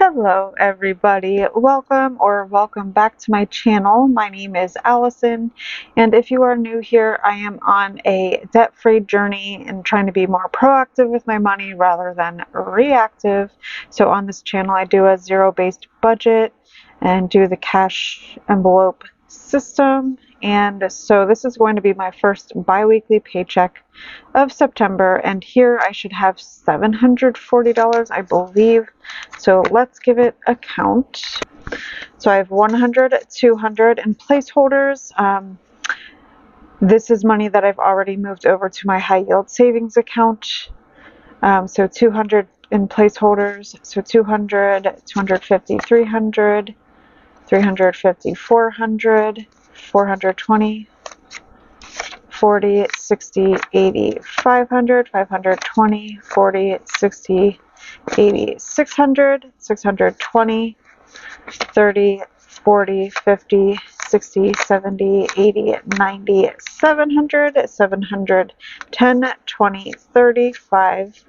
Hello everybody, welcome back to my channel. My name is Allison, and if you are new here, I am on a debt-free journey and trying to be more proactive with my money rather than reactive. So on this channel I do a zero-based budget and do the cash envelope system, and so this is going to be my first bi-weekly paycheck of September, and here I should have $740, I believe. So let's give it a count. So I have 100, 200 in placeholders. This is money that I've already moved over to my high yield savings account. So 200 in placeholders, so 200, 250, 300, 350, 400, 420, 40, 60, 80, 500, 520, 40, 60, 80, 600, 620, 30, 40, 50, 60, 70, 80, 90, 700, 710, 20, 35,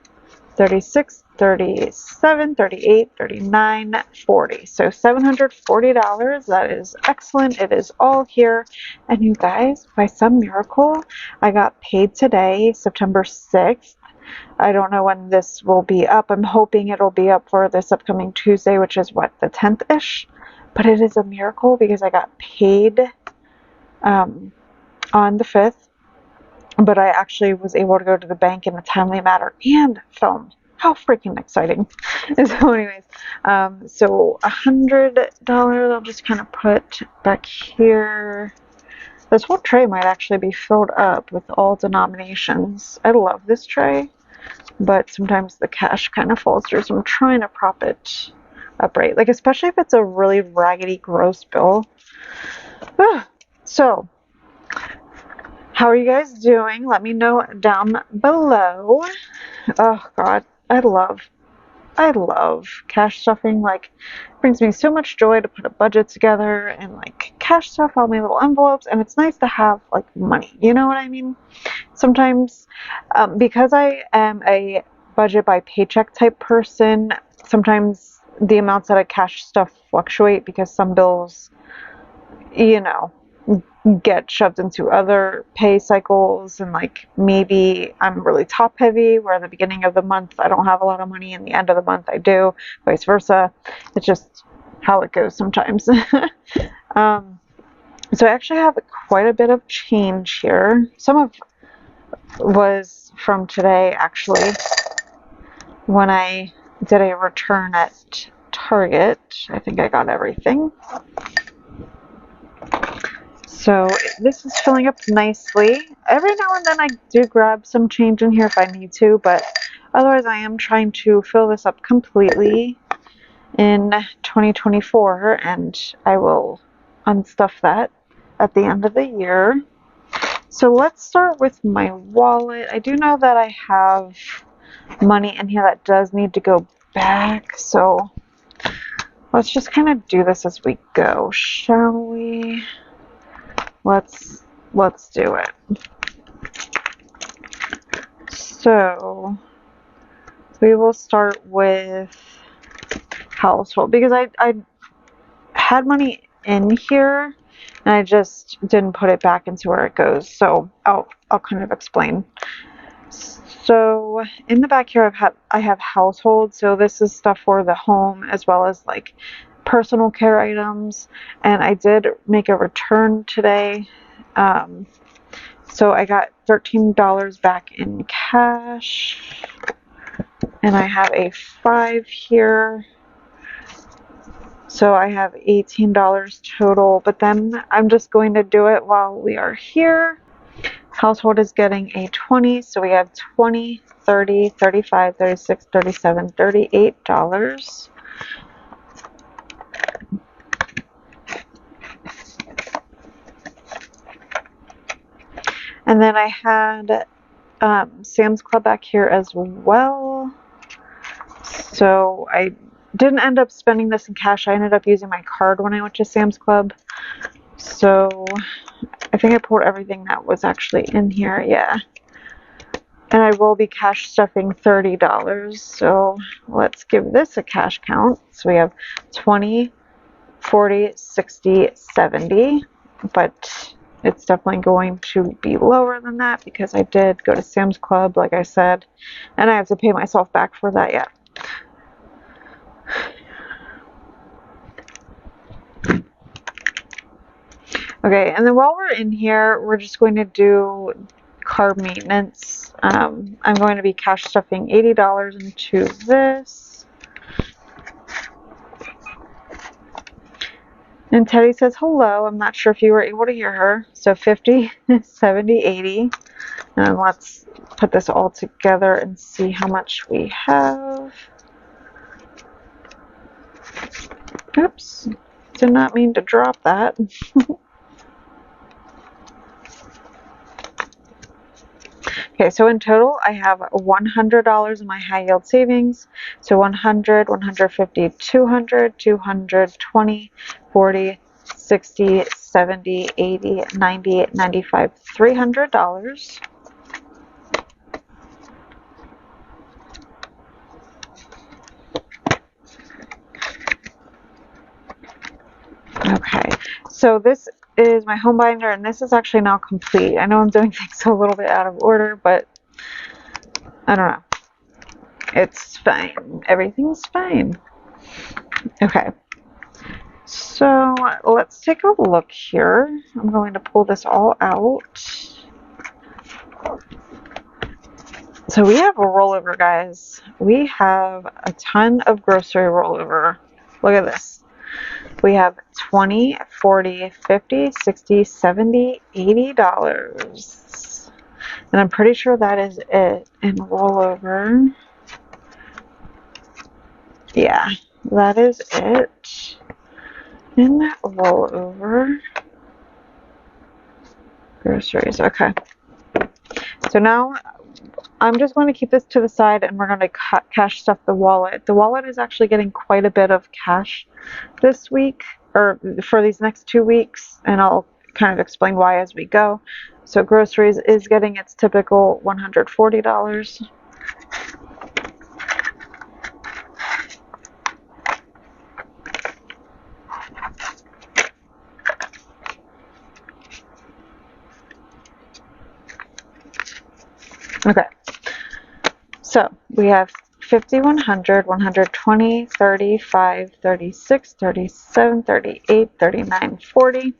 36, 37, 38, 39, 40. So $740, that is excellent. It is all here. And you guys, by some miracle, I got paid today, September 6th. I don't know when this will be up. I'm hoping it'll be up for this upcoming Tuesday, which is what, the 10th-ish? But it is a miracle because I got paid on the 5th. But I actually was able to go to the bank in a timely manner and film. How freaking exciting. So anyways, so $100 I'll just kind of put back here. This whole tray might actually be filled up with all denominations. I love this tray, but sometimes the cash kind of falls through, so I'm trying to prop it upright. Like, especially if it's a really raggedy, gross bill. So, how are you guys doing? Let me know down below. Oh God, I love cash stuffing. Like, it brings me so much joy to put a budget together and like cash stuff all my little envelopes, and it's nice to have like money, you know what I mean? Sometimes because I am a budget by paycheck type person, sometimes the amounts that I cash stuff fluctuate because some bills, you know, get shoved into other pay cycles, and like maybe I'm really top heavy where at the beginning of the month I don't have a lot of money and the end of the month I do, vice versa. It's just how it goes sometimes. So I actually have quite a bit of change here. Some of was from today, actually, when I did a return at Target. I think I got everything. So this is filling up nicely. Every now and then I do grab some change in here if I need to, but otherwise I am trying to fill this up completely in 2024, and I will unstuff that at the end of the year. So let's start with my wallet. I do know that I have money in here that does need to go back, so let's just kind of do this as we go, shall we? Let's do it. So we will start with household because I had money in here and I just didn't put it back into where it goes. So I'll kind of explain. So in the back here I have household. So this is stuff for the home as well as like personal care items, and I did make a return today, so I got $13 back in cash, and I have a 5 here, so I have $18 total. But then I'm just going to do it while we are here. Household is getting a 20, so we have 20, 30, 35, 36, 37, $38. And then I had Sam's Club back here as well. So I didn't end up spending this in cash. I ended up using my card when I went to Sam's Club. So I think I pulled everything that was actually in here. Yeah. And I will be cash stuffing $30. So let's give this a cash count. So we have 20, 40, 60, 70, but it's definitely going to be lower than that because I did go to Sam's Club, like I said, and I have to pay myself back for that yet. Okay, and then while we're in here, we're just going to do car maintenance. I'm going to be cash stuffing $80 into this. And Teddy says hello. I'm not sure if you were able to hear her. So 50, 70, 80. And let's put this all together and see how much we have. Oops, did not mean to drop that. Okay, so in total, I have $100 in my high yield savings. So 100, 150, 200, 220, 40, 60, 70, 80, 90, 95, $300. Okay, so this is my home binder, and this is actually now complete. I know I'm doing things a little bit out of order, but I don't know. It's fine. Everything's fine. Okay, so let's take a look here. I'm going to pull this all out. So we have a rollover, guys. We have a ton of grocery rollover. Look at this. We have 20, 40, 50, 60, 70, $80. And I'm pretty sure that is it in rollover. Yeah, that is it in that rollover. Groceries, okay. So now I'm just going to keep this to the side and we're going to cash stuff the wallet. The wallet is actually getting quite a bit of cash this week, or for these next 2 weeks, and I'll kind of explain why as we go. So groceries is getting its typical $140. Okay, so we have 50, 100, 120, 35, 36, 37, 38, 39, 40. And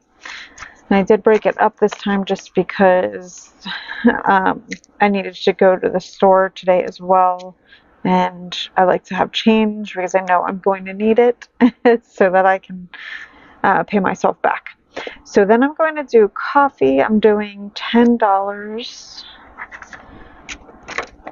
I did break it up this time just because I needed to go to the store today as well. And I like to have change because I know I'm going to need it so that I can pay myself back. So then I'm going to do coffee. I'm doing $10.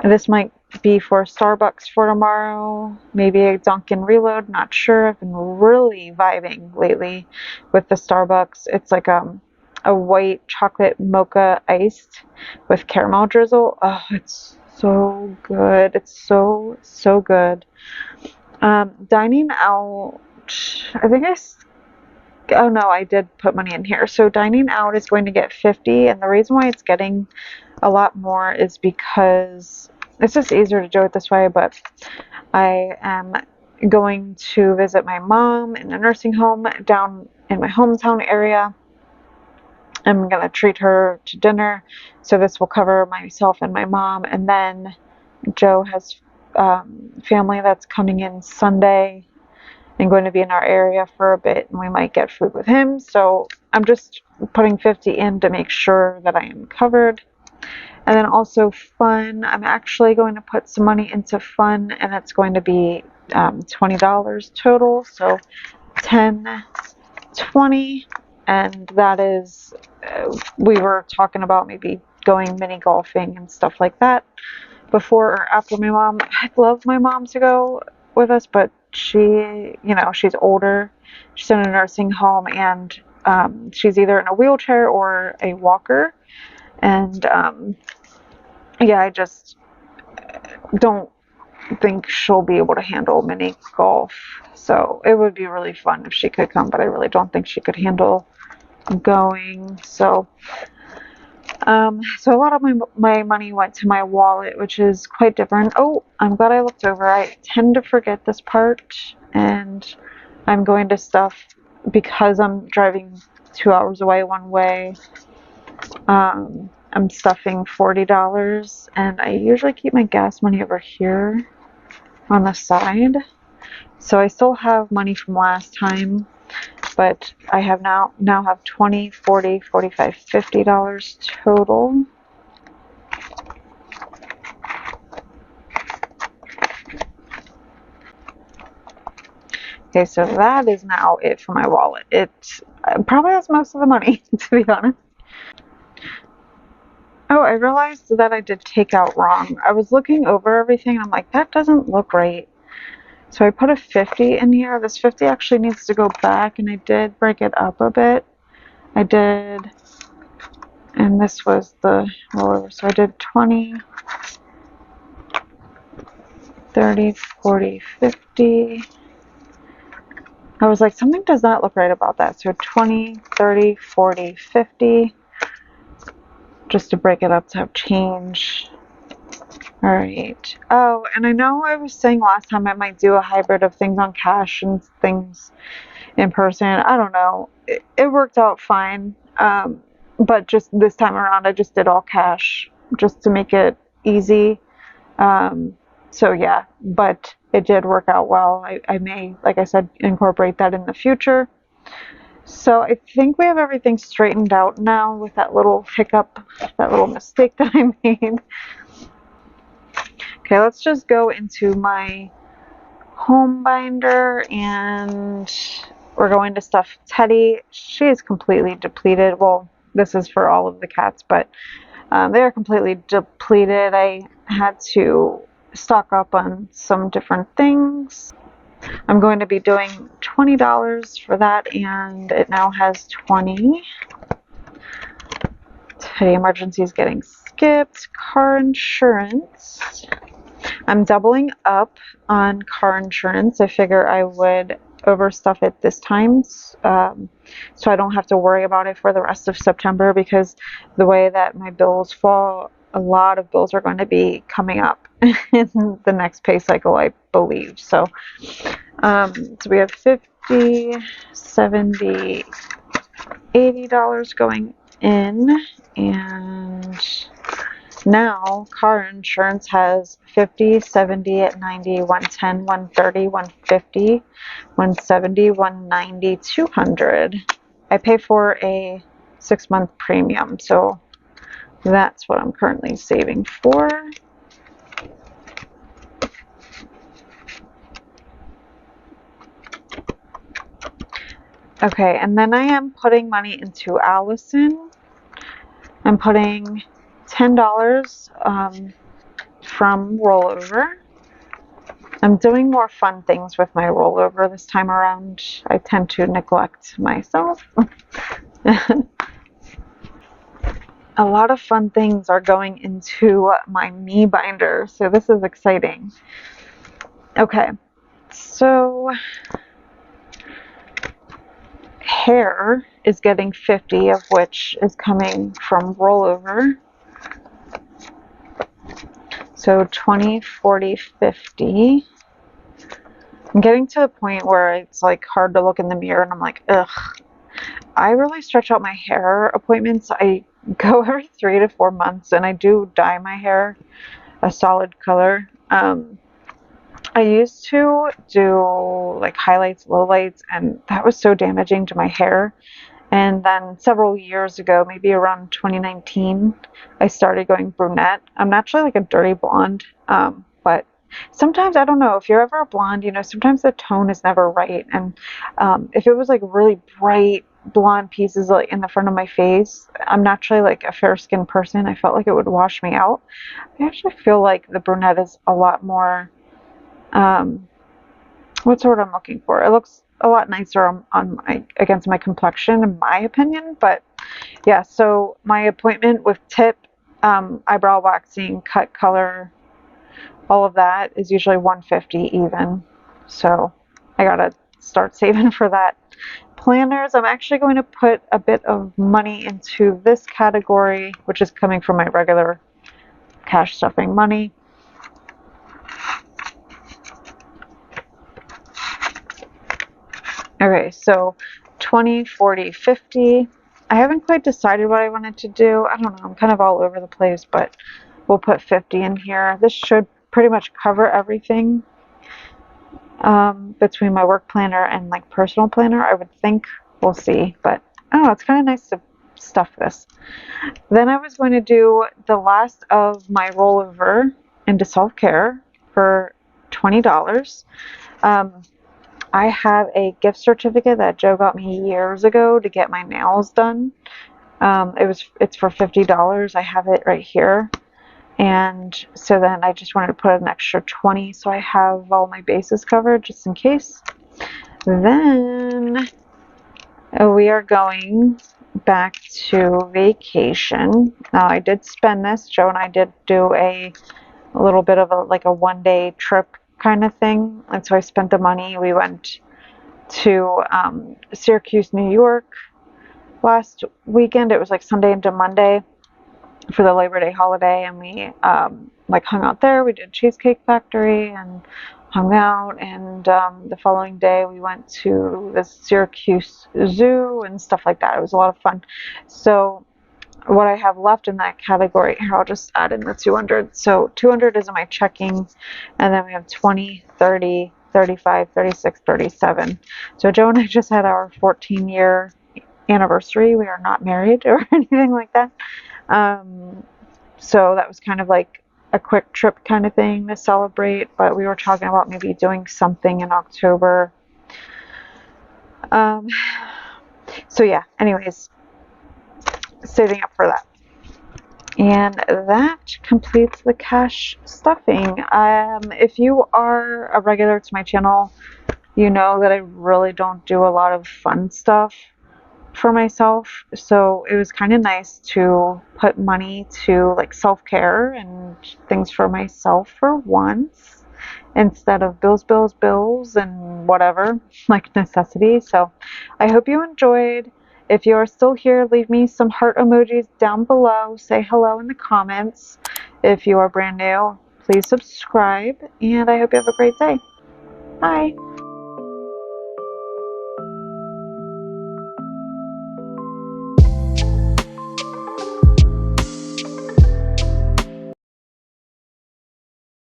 This might be for Starbucks for tomorrow, maybe a Dunkin' Reload, not sure. I've been really vibing lately with the Starbucks. It's like a white chocolate mocha iced with caramel drizzle. Oh, it's so good. It's so, so good. Dining out, I think oh no, I did put money in here. So dining out is going to get 50, and the reason why it's getting a lot more is because it's just easier to do it this way, but I am going to visit my mom in a nursing home down in my hometown area. I'm going to treat her to dinner, so this will cover myself and my mom, and then Joe has family that's coming in Sunday and going to be in our area for a bit, and we might get food with him. So I'm just putting 50 in to make sure that I am covered. And then also fun, I'm actually going to put some money into fun, and it's going to be $20 total. So 10, 20, and that is, we were talking about maybe going mini golfing and stuff like that before or after my mom. I'd love my mom to go with us, but she, she's older. She's in a nursing home, and she's either in a wheelchair or a walker. And yeah, I just don't think she'll be able to handle mini golf. So it would be really fun if she could come, but I really don't think she could handle going. So So a lot of my money went to my wallet, which is quite different. Oh, I'm glad I looked over. I tend to forget this part, and I'm going to stuff because I'm driving 2 hours away one way. I'm stuffing $40, and I usually keep my gas money over here on the side. So I still have money from last time, but I have now have 20, 40, 45, $50 total. Okay, so that is now it for my wallet. It probably has most of the money, to be honest. Oh, I realized that I did takeout wrong. I was looking over everything and I'm like, that doesn't look right. So I put a 50 in here. This 50 actually needs to go back, and I did break it up a bit. I did, and this was the rollover. So I did 20, 30, 40, 50. I was like, something does not look right about that. So 20, 30, 40, 50. Just to break it up to have change. All right. Oh, and I know I was saying last time I might do a hybrid of things on cash and things in person. I don't know. It worked out fine. But just this time around, I just did all cash just to make it easy. So yeah, but it did work out well. I may, like I said, incorporate that in the future. So I think we have everything straightened out now with that little hiccup, that little mistake that I made. Okay, let's just go into my home binder, and we're going to stuff Teddy. She is completely depleted. Well, this is for all of the cats, but they are completely depleted. I had to stock up on some different things. I'm going to be doing $20 for that, and it now has 20. Teddy emergency is getting skipped. Car insurance. I'm doubling up on car insurance. I figure I would overstuff it this time, so I don't have to worry about it for the rest of September, because the way that my bills fall, a lot of bills are going to be coming up in the next pay cycle, I believe. So we have 50, 70, $80 going in, and now car insurance has 50, 70, 90, 110, 130, 150, 170, 190, 200. I pay for a 6-month premium, so that's what I'm currently saving for. Okay, and then I am putting money into Allison. I'm putting $10 from rollover. I'm doing more fun things with my rollover this time around. I tend to neglect myself. A lot of fun things are going into my me binder, so this is exciting. Okay, so hair is getting 50, of which is coming from rollover. So 20, 40, 50. I'm getting to the point where it's like hard to look in the mirror and I'm like, ugh. I really stretch out my hair appointments. I go every 3 to 4 months, and I do dye my hair a solid color. I used to do like highlights, lowlights, and that was so damaging to my hair. And then several years ago, maybe around 2019, I started going brunette. I'm naturally like a dirty blonde, but sometimes, I don't know, if you're ever a blonde, sometimes the tone is never right. And if it was like really bright blonde pieces like in the front of my face, I'm naturally like a fair skinned person. I felt like it would wash me out. I actually feel like the brunette is a lot more, what's the word I'm looking for? It looks a lot nicer against my complexion, in my opinion. But yeah, so my appointment with tip, eyebrow waxing, cut color, all of that is usually $150 even. So I gotta start saving for that. Planners, I'm actually going to put a bit of money into this category, which is coming from my regular cash stuffing money. Okay, so 20, 40, 50. I haven't quite decided what I wanted to do. I don't know. I'm kind of all over the place, but we'll put 50 in here. This should pretty much cover everything between my work planner and like personal planner, I would think. We'll see, but oh, it's kind of nice to stuff this. Then I was going to do the last of my rollover into self-care for $20. I have a gift certificate that Joe got me years ago to get my nails done. It's for $50. I have it right here. And so then I just wanted to put an extra 20 so I have all my bases covered just in case. Then we are going back to vacation. Now I did spend this. Joe and I did do a little bit of a one-day trip kind of thing, and so I spent the money. We went to Syracuse, New York last weekend. It was like Sunday into Monday for the Labor Day holiday, and we hung out there. We did Cheesecake Factory and hung out, and the following day we went to the Syracuse Zoo and stuff like that. It was a lot of fun. So what I have left in that category, here, I'll just add in the 200. So 200 is in my checking, and then we have 20, 30, 35, 36, 37. So Joe and I just had our 14-year anniversary. We are not married or anything like that. So that was kind of like a quick trip kind of thing to celebrate, but we were talking about maybe doing something in October. So yeah, anyways, saving up for that. And that completes the cash stuffing. If you are a regular to my channel, you know that I really don't do a lot of fun stuff for myself, so it was kind of nice to put money to like self-care and things for myself for once, instead of bills and whatever, like necessities. So I hope you enjoyed. If you are still here, leave me some heart emojis down below. Say hello in the comments. If you are brand new, please subscribe, and I hope you have a great day. Bye.